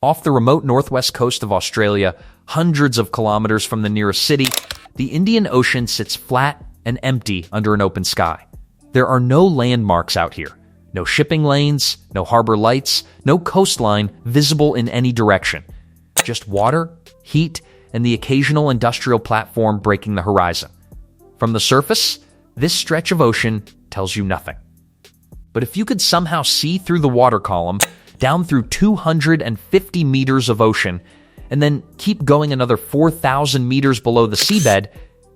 Off the remote northwest coast of Australia, hundreds of kilometers from the nearest city, the Indian Ocean sits flat and empty under an open sky. There are no landmarks out here. No shipping lanes, no harbor lights, no coastline visible in any direction. Just water, heat, and the occasional industrial platform breaking the horizon. From the surface, this stretch of ocean tells you nothing. But if you could somehow see through the water column, down through 250 meters of ocean, and then keep going another 4,000 meters below the seabed,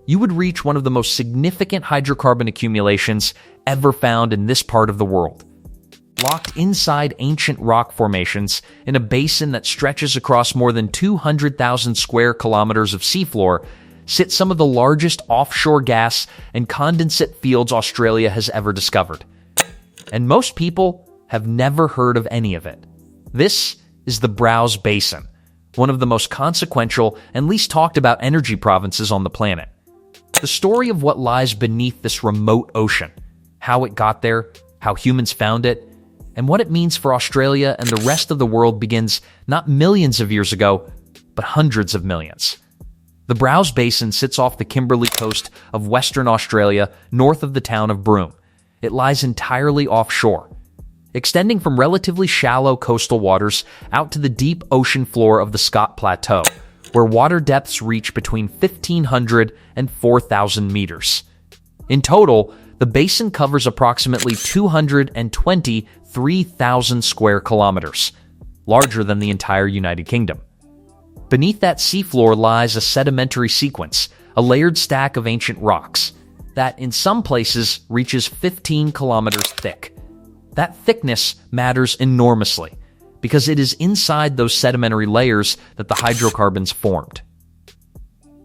you would reach one of the most significant hydrocarbon accumulations ever found in this part of the world. Locked inside ancient rock formations in a basin that stretches across more than 200,000 square kilometers of seafloor, sit some of the largest offshore gas and condensate fields Australia has ever discovered. And most people have never heard of any of it. This is the Browse Basin, one of the most consequential and least talked about energy provinces on the planet. The story of what lies beneath this remote ocean, how it got there, how humans found it, and what it means for Australia and the rest of the world begins not millions of years ago, but hundreds of millions. The Browse Basin sits off the Kimberley coast of Western Australia, north of the town of Broome. It lies entirely offshore, extending from relatively shallow coastal waters out to the deep ocean floor of the Scott Plateau, where water depths reach between 1,500 and 4,000 meters. In total, the basin covers approximately 223,000 square kilometers, larger than the entire United Kingdom. Beneath that seafloor lies a sedimentary sequence, a layered stack of ancient rocks, that in some places reaches 15 kilometers thick. That thickness matters enormously, because it is inside those sedimentary layers that the hydrocarbons formed.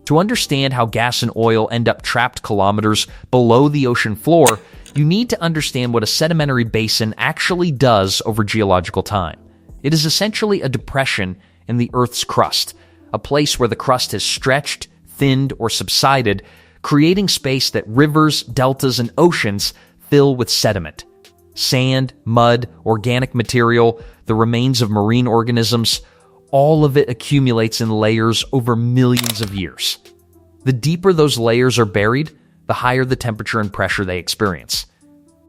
To understand how gas and oil end up trapped kilometers below the ocean floor, you need to understand what a sedimentary basin actually does over geological time. It is essentially a depression in the Earth's crust, a place where the crust has stretched, thinned, or subsided, creating space that rivers, deltas, and oceans fill with sediment. Sand, mud, organic material, the remains of marine organisms, all of it accumulates in layers over millions of years. The deeper those layers are buried, the higher the temperature and pressure they experience.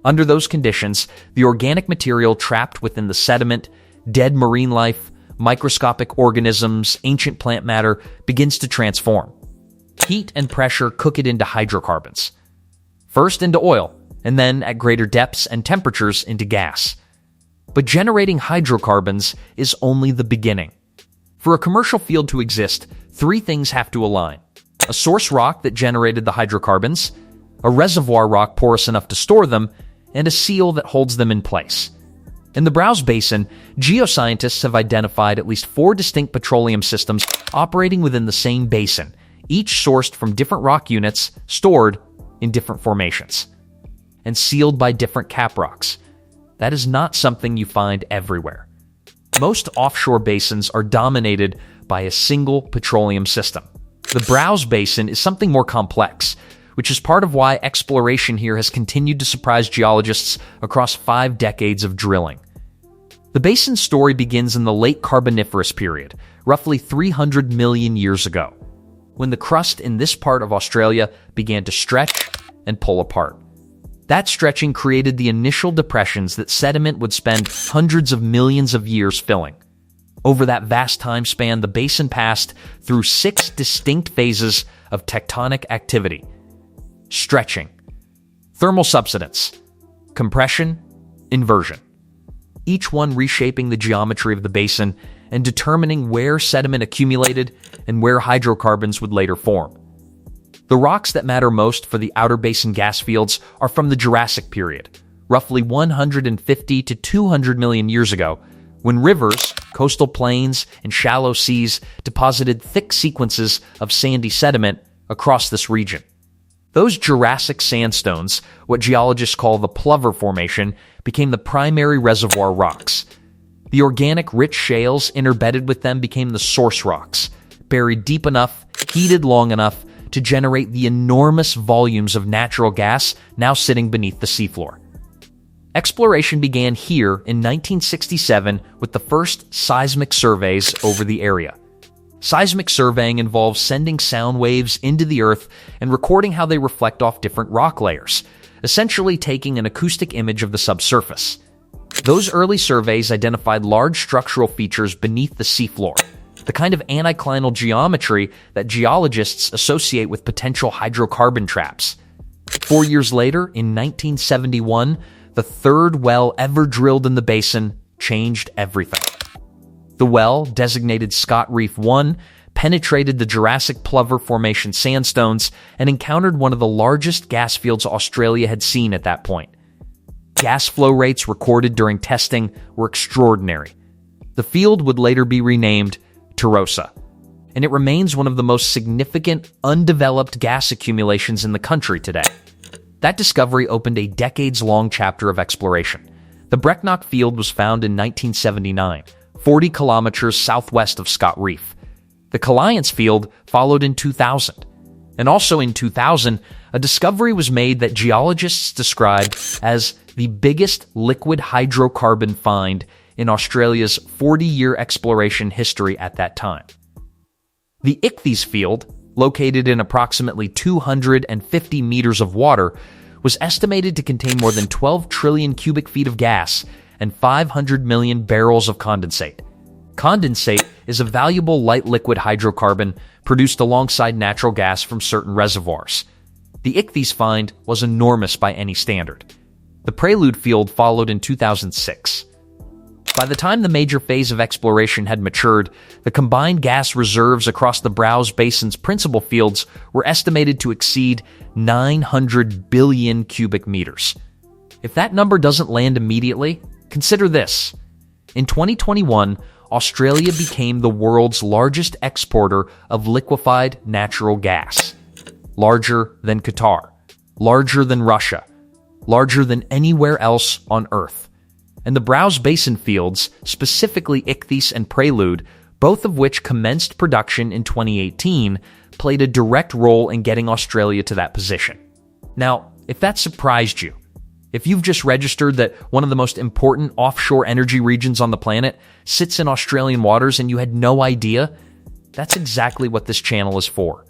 Under those conditions, the organic material trapped within the sediment, dead marine life, microscopic organisms, ancient plant matter begins to transform. Heat and pressure cook it into hydrocarbons. First into oil, and then at greater depths and temperatures into gas. But generating hydrocarbons is only the beginning. For a commercial field to exist, three things have to align: a source rock that generated the hydrocarbons, a reservoir rock porous enough to store them, and a seal that holds them in place. In the Browse Basin, geoscientists have identified at least 4 distinct petroleum systems operating within the same basin, each sourced from different rock units stored in different formations, and sealed by different cap rocks. That is not something you find everywhere. Most offshore basins are dominated by a single petroleum system. The Browse Basin is something more complex, which is part of why exploration here has continued to surprise geologists across 5 decades of drilling. The basin's story begins in the late Carboniferous period, roughly 300 million years ago, when the crust in this part of Australia began to stretch and pull apart. That stretching created the initial depressions that sediment would spend hundreds of millions of years filling. Over that vast time span, the basin passed through 6 distinct phases of tectonic activity: stretching, thermal subsidence, compression, inversion. Each one reshaping the geometry of the basin and determining where sediment accumulated and where hydrocarbons would later form. The rocks that matter most for the outer basin gas fields are from the Jurassic period, roughly 150 to 200 million years ago, when rivers, coastal plains, and shallow seas deposited thick sequences of sandy sediment across this region. Those Jurassic sandstones, what geologists call the Plover Formation, became the primary reservoir rocks. The organic, rich shales interbedded with them became the source rocks, buried deep enough, heated long enough to generate the enormous volumes of natural gas now sitting beneath the seafloor. Exploration began here in 1967 with the first seismic surveys over the area. Seismic surveying involves sending sound waves into the earth and recording how they reflect off different rock layers, essentially taking an acoustic image of the subsurface. Those early surveys identified large structural features beneath the seafloor, the kind of anticlinal geometry that geologists associate with potential hydrocarbon traps. 4 years later, in 1971, the third well ever drilled in the basin changed everything. The well, designated Scott Reef 1, penetrated the Jurassic Plover Formation sandstones and encountered one of the largest gas fields Australia had seen at that point. Gas flow rates recorded during testing were extraordinary. The field would later be renamed Tarossa, and it remains one of the most significant undeveloped gas accumulations in the country today. That discovery opened a decades-long chapter of exploration. The Brecknock field was found in 1979, 40 kilometers southwest of Scott Reef. The Caliance field followed in 2000. And also in 2000, a discovery was made that geologists described as the biggest liquid hydrocarbon find in Australia's 40-year exploration history at that time. The Ichthys field, located in approximately 250 meters of water, was estimated to contain more than 12 trillion cubic feet of gas and 500 million barrels of condensate. Condensate is a valuable light liquid hydrocarbon produced alongside natural gas from certain reservoirs. The Ichthys find was enormous by any standard. The Prelude field followed in 2006. By the time the major phase of exploration had matured, the combined gas reserves across the Browse Basin's principal fields were estimated to exceed 900 billion cubic meters. If that number doesn't land immediately, consider this. In 2021, Australia became the world's largest exporter of liquefied natural gas. Larger than Qatar, larger than Russia, larger than anywhere else on Earth. And the Browse Basin fields, specifically Ichthys and Prelude, both of which commenced production in 2018, played a direct role in getting Australia to that position. Now, if that surprised you, if you've just registered that one of the most important offshore energy regions on the planet sits in Australian waters and you had no idea, that's exactly what this channel is for.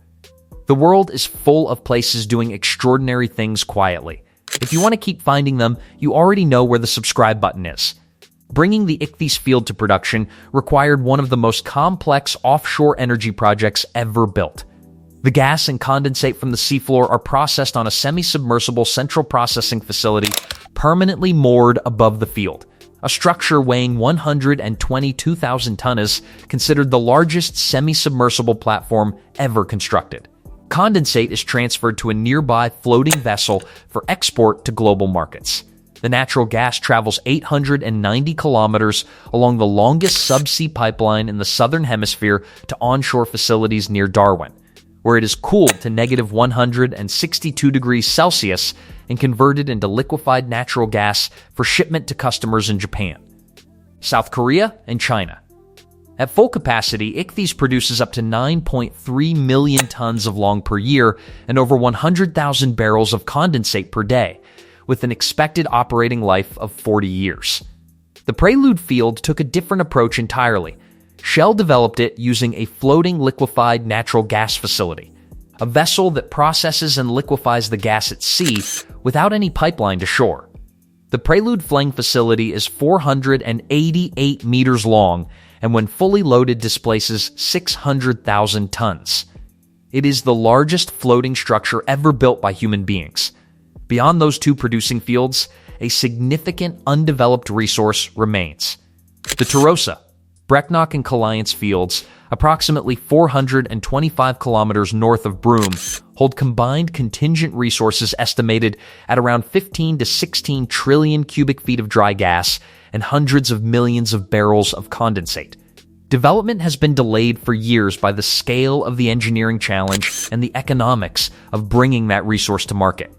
The world is full of places doing extraordinary things quietly. If you want to keep finding them, you already know where the subscribe button is. Bringing the Ichthys field to production required one of the most complex offshore energy projects ever built. The gas and condensate from the seafloor are processed on a semi-submersible central processing facility permanently moored above the field. A structure weighing 122,000 tonnes, considered the largest semi-submersible platform ever constructed. Condensate is transferred to a nearby floating vessel for export to global markets. The natural gas travels 890 kilometers along the longest subsea pipeline in the southern hemisphere to onshore facilities near Darwin, where it is cooled to negative 162 degrees Celsius and converted into liquefied natural gas for shipment to customers in Japan, South Korea, and China. At full capacity, Ichthys produces up to 9.3 million tons of long per year and over 100,000 barrels of condensate per day, with an expected operating life of 40 years. The Prelude field took a different approach entirely. Shell developed it using a floating liquefied natural gas facility, a vessel that processes and liquefies the gas at sea without any pipeline to shore. The Prelude Flang facility is 488 meters long and when fully loaded displaces 600,000 tons. It is the largest floating structure ever built by human beings. Beyond those two producing fields, a significant undeveloped resource remains. The Tarossa, Brecknock and Caliance fields, approximately 425 kilometers north of Broome, hold combined contingent resources estimated at around 15 to 16 trillion cubic feet of dry gas and hundreds of millions of barrels of condensate. Development has been delayed for years by the scale of the engineering challenge and the economics of bringing that resource to market.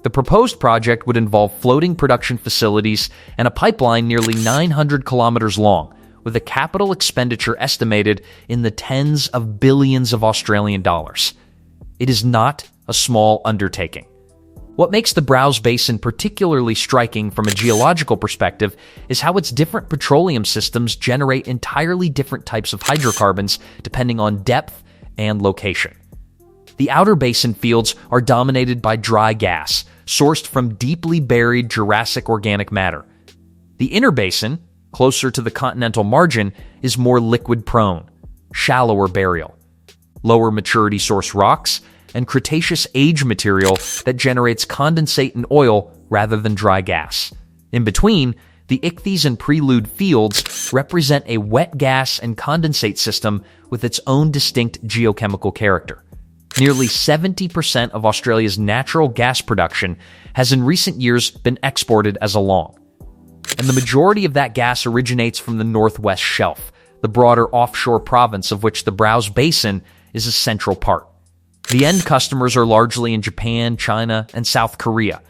The proposed project would involve floating production facilities and a pipeline nearly 900 kilometers long, with a capital expenditure estimated in the tens of billions of Australian dollars. It is not a small undertaking. What makes the Browse Basin particularly striking from a geological perspective is how its different petroleum systems generate entirely different types of hydrocarbons depending on depth and location. The outer basin fields are dominated by dry gas, sourced from deeply buried Jurassic organic matter. The inner basin, closer to the continental margin, is more liquid-prone, shallower burial, lower maturity source rocks, and Cretaceous age material that generates condensate and oil rather than dry gas. In between, the Ichthys and Prelude fields represent a wet gas and condensate system with its own distinct geochemical character. Nearly 70% of Australia's natural gas production has in recent years been exported as a long. And the majority of that gas originates from the Northwest Shelf, the broader offshore province of which the Browse Basin is a central part. The end customers are largely in Japan, China, and South Korea,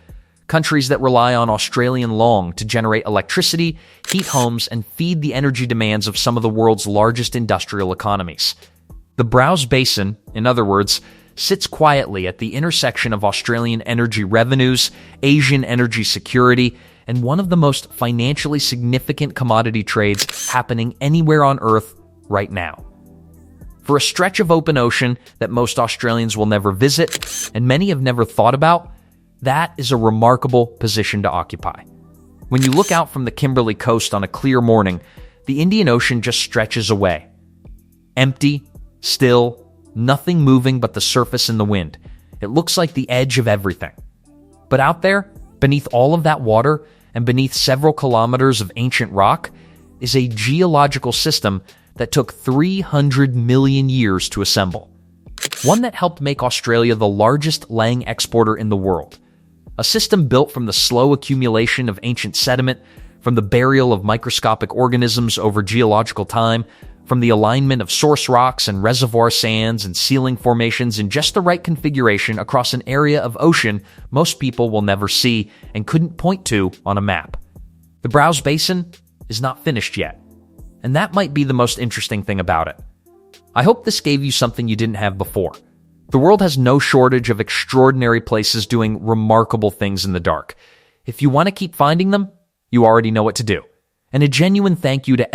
countries that rely on Australian long to generate electricity, heat homes, and feed the energy demands of some of the world's largest industrial economies. The Browse Basin, in other words, sits quietly at the intersection of Australian energy revenues, Asian energy security, and one of the most financially significant commodity trades happening anywhere on Earth right now. For a stretch of open ocean that most Australians will never visit, and many have never thought about, that is a remarkable position to occupy. When you look out from the Kimberley coast on a clear morning, the Indian Ocean just stretches away. Empty, still, nothing moving but the surface and the wind. It looks like the edge of everything. But out there, beneath all of that water, and beneath several kilometers of ancient rock, is a geological system that took 300 million years to assemble. One that helped make Australia the largest lang exporter in the world. A system built from the slow accumulation of ancient sediment, from the burial of microscopic organisms over geological time, from the alignment of source rocks and reservoir sands and sealing formations in just the right configuration across an area of ocean most people will never see and couldn't point to on a map. The Browse Basin is not finished yet, and that might be the most interesting thing about it. I hope this gave you something you didn't have before. The world has no shortage of extraordinary places doing remarkable things in the dark. If you want to keep finding them, you already know what to do. And a genuine thank you to